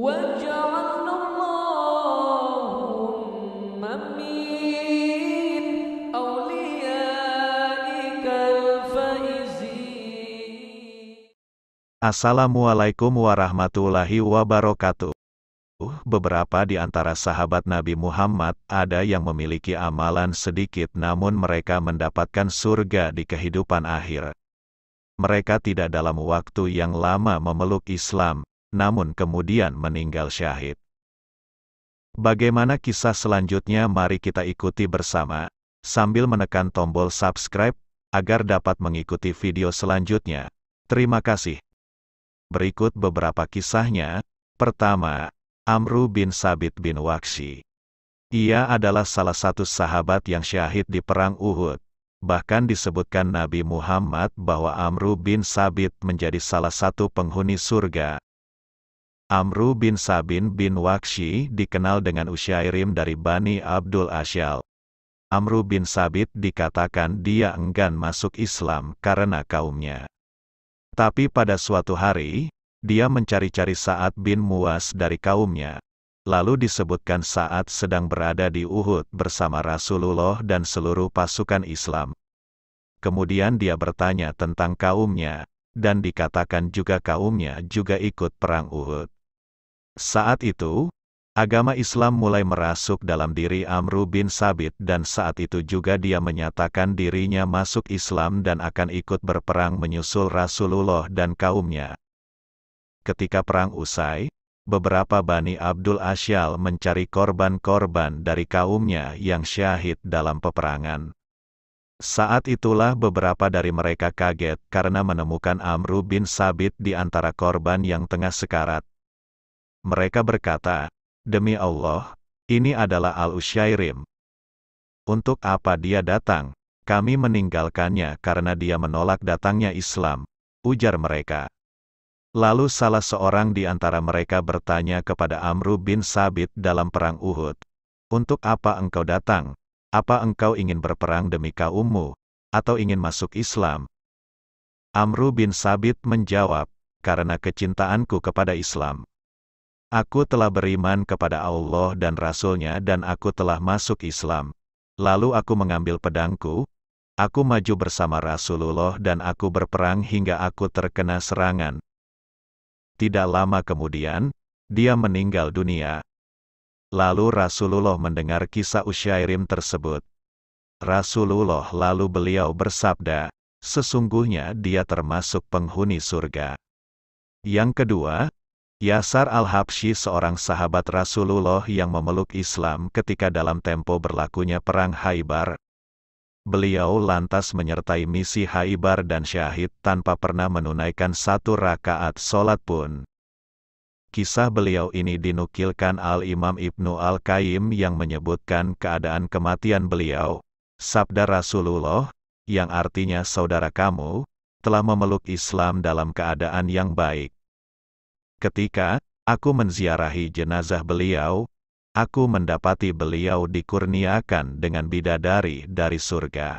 وَاجْعَلْنَا اللَّهُمَّ مِنْ أَوْلِيَائِكَ الْفَائِزِينَ. Assalamualaikum warahmatullahi wabarakatuh. Beberapa di antara sahabat Nabi Muhammad ada yang memiliki amalan sedikit namun mereka mendapatkan surga di kehidupan akhir. Mereka tidak dalam waktu yang lama memeluk Islam, namun kemudian meninggal syahid. Bagaimana kisah selanjutnya? Mari kita ikuti bersama, sambil menekan tombol subscribe, agar dapat mengikuti video selanjutnya. Terima kasih. Berikut beberapa kisahnya. Pertama, Amru bin Sabit bin Waqshi. Ia adalah salah satu sahabat yang syahid di Perang Uhud. Bahkan disebutkan Nabi Muhammad bahwa Amru bin Sabit menjadi salah satu penghuni surga. Amru bin Sabit bin Waqshi dikenal dengan Usyairim dari Bani Abdul Asyal. Amru bin Sabit dikatakan dia enggan masuk Islam karena kaumnya. Tapi pada suatu hari, dia mencari-cari Sa'ad bin Mu'az dari kaumnya. Lalu disebutkan Sa'ad sedang berada di Uhud bersama Rasulullah dan seluruh pasukan Islam. Kemudian dia bertanya tentang kaumnya, dan dikatakan juga kaumnya juga ikut perang Uhud. Saat itu, agama Islam mulai merasuk dalam diri Amru bin Sabit dan saat itu juga dia menyatakan dirinya masuk Islam dan akan ikut berperang menyusul Rasulullah dan kaumnya. Ketika perang usai, beberapa Bani Abdul Asyal mencari korban-korban dari kaumnya yang syahid dalam peperangan. Saat itulah beberapa dari mereka kaget karena menemukan Amru bin Sabit di antara korban yang tengah sekarat. Mereka berkata, "Demi Allah, ini adalah Al-Usyairim. Untuk apa dia datang? Kami meninggalkannya karena dia menolak datangnya Islam," ujar mereka. Lalu salah seorang di antara mereka bertanya kepada Amru bin Sabit dalam perang Uhud, "Untuk apa engkau datang? Apa engkau ingin berperang demi kaummu, atau ingin masuk Islam?" Amru bin Sabit menjawab, "Karena kecintaanku kepada Islam. Aku telah beriman kepada Allah dan Rasul-Nya dan aku telah masuk Islam. Lalu aku mengambil pedangku, aku maju bersama Rasulullah dan aku berperang hingga aku terkena serangan. Tidak lama kemudian, dia meninggal dunia." Lalu Rasulullah mendengar kisah Usyairim tersebut. Rasulullah lalu beliau bersabda, "Sesungguhnya dia termasuk penghuni surga." Yang kedua, Yasar al-Habsyi seorang sahabat Rasulullah yang memeluk Islam ketika dalam tempo berlakunya perang Khaybar. Beliau lantas menyertai misi Khaybar dan syahid tanpa pernah menunaikan satu rakaat sholat pun. Kisah beliau ini dinukilkan Al-Imam Ibnu Al-Qayyim yang menyebutkan keadaan kematian beliau. Sabda Rasulullah, yang artinya saudara kamu, telah memeluk Islam dalam keadaan yang baik. Ketika aku menziarahi jenazah beliau, aku mendapati beliau dikurniakan dengan bidadari dari surga.